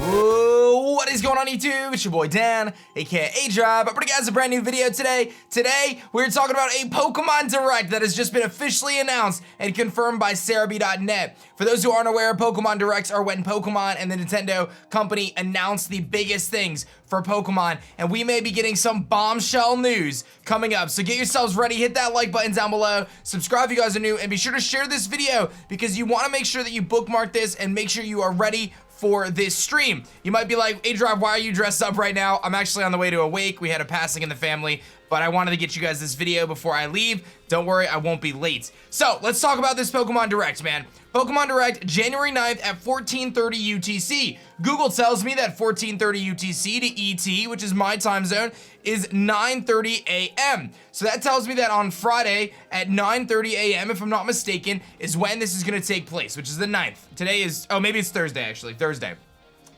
Whoa, what is going on YouTube? It's your boy Dan, aka aDrive. I'm bringing you guys a brand new video today. Today, we're talking about a Pokemon Direct that has just been officially announced and confirmed by Cerebi.net. For those who aren't aware, Pokemon Directs are when Pokemon and the Nintendo company announce the biggest things for Pokemon, and we may be getting some bombshell news coming up. So get yourselves ready, hit that like button down below, subscribe if you guys are new, and be sure to share this video because you want to make sure that you bookmark this and make sure you are ready for this stream. You might be like, aDrive, why are you dressed up right now? I'm actually on the way to a wake. We had a passing in the family, but I wanted to get you guys this video before I leave. Don't worry, I won't be late. So let's talk about this Pokemon Direct, man. Pokemon Direct, January 9th at 14:30 UTC. Google tells me that 14:30 UTC to ET, which is my time zone, is 9:30 a.m. So that tells me that on Friday at 9:30 a.m., if I'm not mistaken, is when this is gonna take place, which is the 9th. Today is, oh, maybe it's Thursday, actually, Thursday.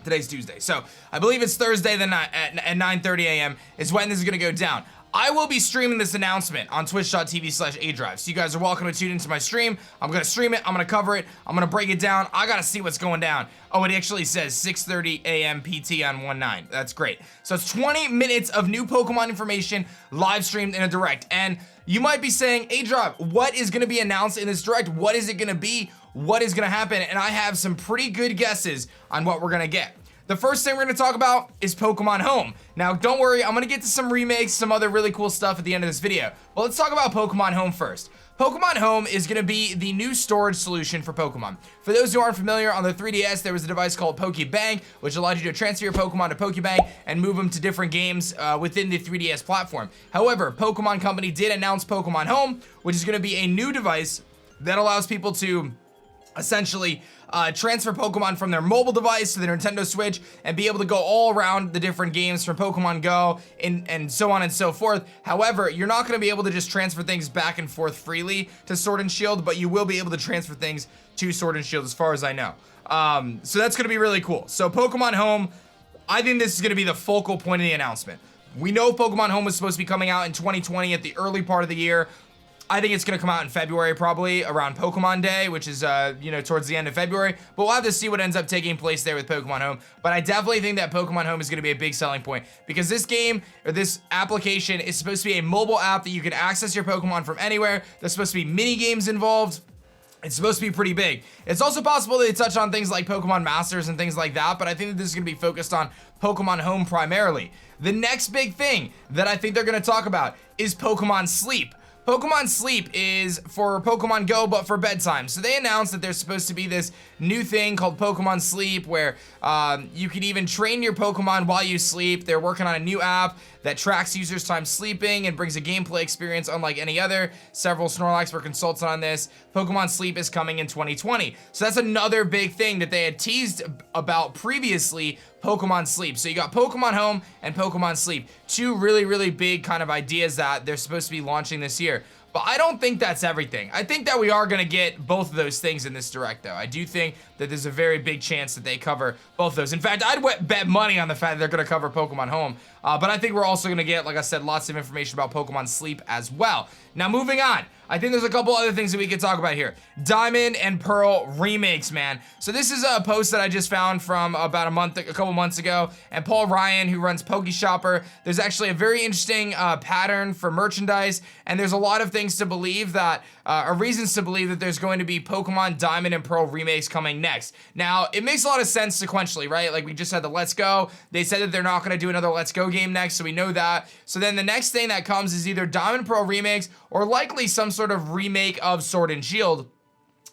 Today's Tuesday. So I believe it's Thursday the night at 9:30 a.m. is when this is gonna go down. I will be streaming this announcement on twitch.tv/aDrive. So you guys are welcome to tune into my stream. I'm gonna stream it, I'm gonna cover it, I'm gonna break it down. I gotta see what's going down. Oh, it actually says 6:30 a.m. PT on 1/9. That's great. So it's 20 minutes of new Pokemon information live streamed in a Direct. And you might be saying, aDrive, what is gonna be announced in this Direct? What is it gonna be? What is gonna happen? And I have some pretty good guesses on what we're gonna get. The first thing we're gonna talk about is Pokemon Home. Now, don't worry, I'm gonna get to some remakes, some other really cool stuff at the end of this video. But let's talk about Pokemon Home first. Pokemon Home is gonna be the new storage solution for Pokemon. For those who aren't familiar, on the 3DS, there was a device called Pokebank, which allowed you to transfer your Pokemon to Pokebank and move them to different games within the 3DS platform. However, Pokemon Company did announce Pokemon Home, which is gonna be a new device that allows people to essentially transfer Pokemon from their mobile device to their Nintendo Switch and be able to go all around the different games from Pokemon Go and so on and so forth. However, you're not going to be able to just transfer things back and forth freely to Sword and Shield, but you will be able to transfer things to Sword and Shield as far as I know. So that's going to be really cool. So Pokemon Home, I think this is going to be the focal point of the announcement. We know Pokemon Home was supposed to be coming out in 2020 at the early part of the year. I think it's gonna come out in February, probably around Pokemon Day, which is, towards the end of February. But we'll have to see what ends up taking place there with Pokemon Home. But I definitely think that Pokemon Home is gonna be a big selling point because this game, or this application, is supposed to be a mobile app that you can access your Pokemon from anywhere. There's supposed to be mini games involved. It's supposed to be pretty big. It's also possible they touch on things like Pokemon Masters and things like that, but I think that this is gonna be focused on Pokemon Home primarily. The next big thing that I think they're gonna talk about is Pokemon Sleep. Pokemon Sleep is for Pokemon Go, but for bedtime. So they announced that there's supposed to be this new thing called Pokemon Sleep where you can even train your Pokemon while you sleep. They're working on a new app that tracks users' time sleeping and brings a gameplay experience unlike any other. Several Snorlax were consulted on this. Pokemon Sleep is coming in 2020. So that's another big thing that they had teased about previously, Pokemon Sleep. So you got Pokemon Home and Pokemon Sleep. Two really, really big kind of ideas that they're supposed to be launching this year. But I don't think that's everything. I think that we are gonna get both of those things in this Direct though. I do think that there's a very big chance that they cover both of those. In fact, I'd bet money on the fact that they're gonna cover Pokemon Home. But I think we're also gonna get, like I said, lots of information about Pokemon Sleep as well. Now moving on, I think there's a couple other things that we could talk about here. Diamond and Pearl remakes, man. So this is a post that I just found from about a couple months ago, and Paul Ryan, who runs PokeShopper, there's actually a very interesting pattern for merchandise, and there's a lot of things to believe that, or reasons to believe that there's going to be Pokemon Diamond and Pearl remakes coming next. Now, it makes a lot of sense sequentially, right? Like we just had the Let's Go. They said that they're not gonna do another Let's Go game next, so we know that. So then the next thing that comes is either Diamond and Pearl remakes or likely some sort of remake of Sword and Shield.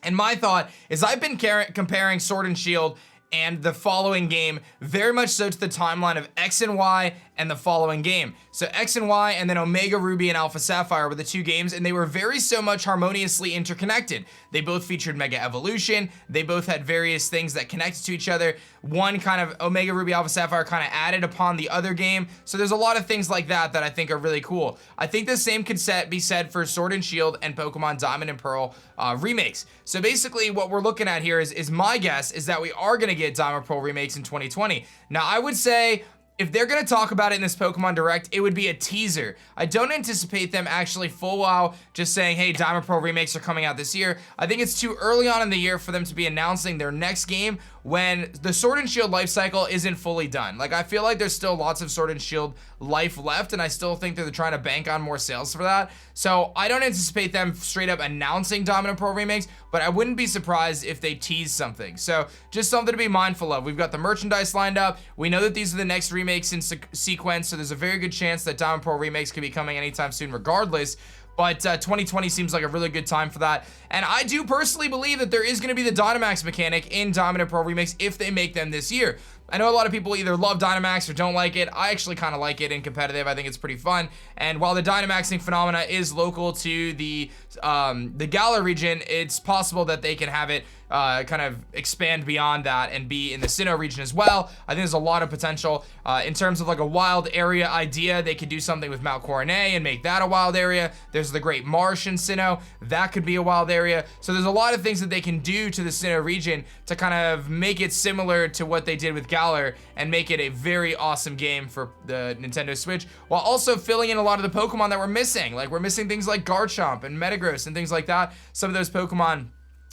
And my thought is I've been comparing Sword and Shield and the following game very much so to the timeline of X and Y and the following game. So X and Y and then Omega Ruby and Alpha Sapphire were the two games, and they were very so much harmoniously interconnected. They both featured Mega Evolution. They both had various things that connected to each other. One kind of Omega Ruby Alpha Sapphire kind of added upon the other game. So there's a lot of things like that that I think are really cool. I think the same could be said for Sword and Shield and Pokemon Diamond and Pearl remakes. So basically what we're looking at here is my guess is that we are gonna get Diamond and Pearl remakes in 2020. Now I would say if they're gonna talk about it in this Pokemon Direct, it would be a teaser. I don't anticipate them actually full out just saying, hey, Diamond Pearl remakes are coming out this year. I think it's too early on in the year for them to be announcing their next game when the Sword and Shield life cycle isn't fully done. Like, I feel like there's still lots of Sword and Shield life left, and I still think that they're trying to bank on more sales for that. So I don't anticipate them straight up announcing Diamond and Pearl remakes, but I wouldn't be surprised if they tease something. So just something to be mindful of. We've got the merchandise lined up. We know that these are the next remakes in sequence, so there's a very good chance that Diamond and Pearl remakes could be coming anytime soon regardless. But 2020 seems like a really good time for that. And I do personally believe that there is going to be the Dynamax mechanic in Diamond and Pearl remakes if they make them this year. I know a lot of people either love Dynamax or don't like it. I actually kind of like it in competitive. I think it's pretty fun. And while the Dynamaxing phenomena is local to the Galar region, it's possible that they can have it kind of expand beyond that and be in the Sinnoh region as well. I think there's a lot of potential. In terms of like a wild area idea, they could do something with Mount Coronet and make that a wild area. There's the Great Marsh in Sinnoh. That could be a wild area. So there's a lot of things that they can do to the Sinnoh region to kind of make it similar to what they did with Galar and make it a very awesome game for the Nintendo Switch, while also filling in a lot of the Pokemon that we're missing. Like, we're missing things like Garchomp and Metagross and things like that. Some of those Pokemon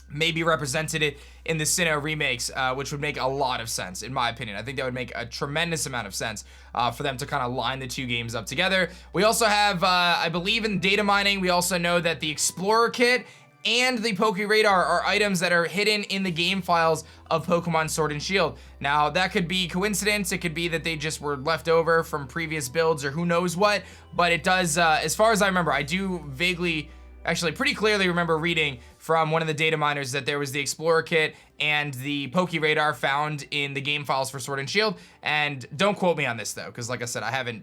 may be represented in the Sinnoh remakes, which would make a lot of sense, in my opinion. I think that would make a tremendous amount of sense for them to kind of line the two games up together. We also have, I believe in data mining, we also know that the Explorer Kit and the PokeRadar are items that are hidden in the game files of Pokemon Sword and Shield. Now, that could be coincidence. It could be that they just were left over from previous builds or who knows what, but it does, as far as I remember, I do vaguely, actually pretty clearly remember reading from one of the data miners that there was the Explorer Kit and the PokeRadar found in the game files for Sword and Shield. And don't quote me on this though, because like I said, I haven't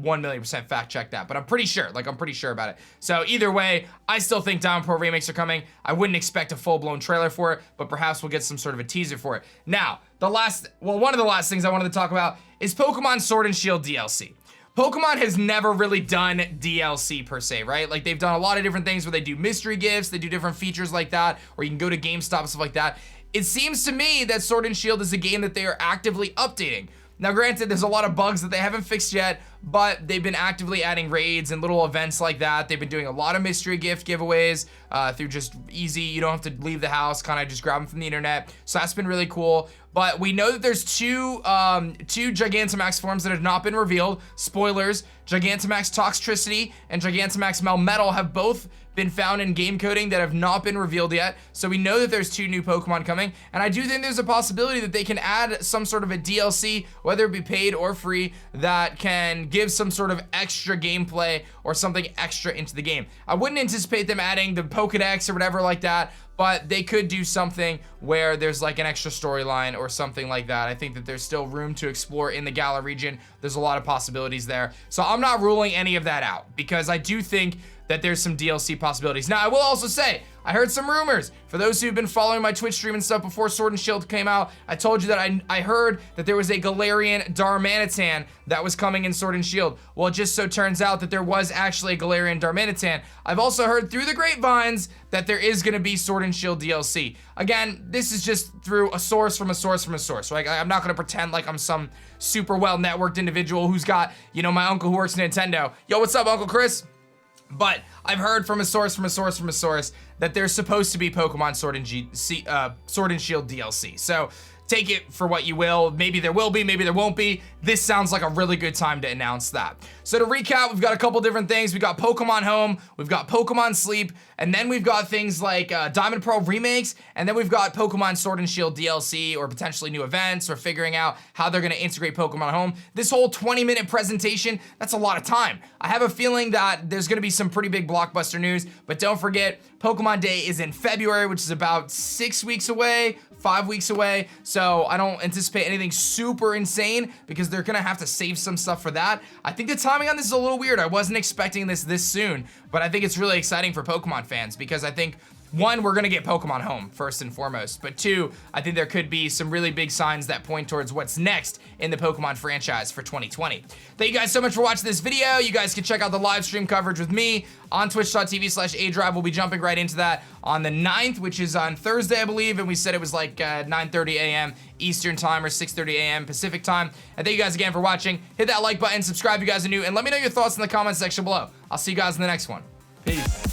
1,000,000% fact check that, but I'm pretty sure, like I'm pretty sure about it. So either way, I still think Diamond Pro remakes are coming. I wouldn't expect a full-blown trailer for it, but perhaps we'll get some sort of a teaser for it. Now, one of the last things I wanted to talk about is Pokemon Sword and Shield DLC. Pokemon has never really done DLC per se, right? Like, they've done a lot of different things where they do mystery gifts, they do different features like that, or you can go to GameStop and stuff like that. It seems to me that Sword and Shield is a game that they are actively updating. Now, granted, there's a lot of bugs that they haven't fixed yet, but they've been actively adding raids and little events like that. They've been doing a lot of mystery gift giveaways through just easy, you don't have to leave the house, kind of just grab them from the internet. So that's been really cool. But we know that there's two Gigantamax forms that have not been revealed. Spoilers, Gigantamax Toxtricity and Gigantamax Melmetal have both been found in game coding that have not been revealed yet. So we know that there's two new Pokemon coming, and I do think there's a possibility that they can add some sort of a DLC, whether it be paid or free, that can give some sort of extra gameplay or something extra into the game. I wouldn't anticipate them adding the Pokedex or whatever like that, but they could do something where there's like an extra storyline or something like that. I think that there's still room to explore in the Galar region. There's a lot of possibilities there. So I'm not ruling any of that out, because I do think that there's some DLC possibilities. Now, I will also say, I heard some rumors. For those who've been following my Twitch stream and stuff before Sword and Shield came out, I told you that I heard that there was a Galarian Darmanitan that was coming in Sword and Shield. Well, it just so turns out that there was actually a Galarian Darmanitan. I've also heard through the grapevines that there is gonna be Sword and Shield DLC. Again, this is just through a source from a source from a source, right? I'm not gonna pretend like I'm some super well-networked individual who's got, you know, my uncle who works at Nintendo. Yo, what's up, Uncle Chris? But I've heard from a source that there's supposed to be Pokemon Sword and Shield DLC. So take it for what you will. Maybe there will be, maybe there won't be. This sounds like a really good time to announce that. So to recap, we've got a couple different things. We've got Pokemon Home, we've got Pokemon Sleep, and then we've got things like Diamond and Pearl remakes, and then we've got Pokemon Sword and Shield DLC, or potentially new events, or figuring out how they're gonna integrate Pokemon Home. This whole 20-minute presentation, that's a lot of time. I have a feeling that there's gonna be some pretty big blockbuster news, but don't forget, Pokemon Day is in February, which is about 6 weeks away, 5 weeks away, so I don't anticipate anything super insane because they're gonna have to save some stuff for that. I think the timing on this is a little weird. I wasn't expecting this soon, but I think it's really exciting for Pokemon fans because I think, one, we're gonna get Pokemon Home first and foremost, but two, I think there could be some really big signs that point towards what's next in the Pokemon franchise for 2020. Thank you guys so much for watching this video. You guys can check out the live stream coverage with me on twitch.tv/aDrive. We'll be jumping right into that on the 9th, which is on Thursday, I believe, and we said it was like 9:30 a.m. Eastern time or 6:30 a.m. Pacific time. And thank you guys again for watching. Hit that like button, subscribe if you guys are new, and let me know your thoughts in the comment section below. I'll see you guys in the next one. Peace.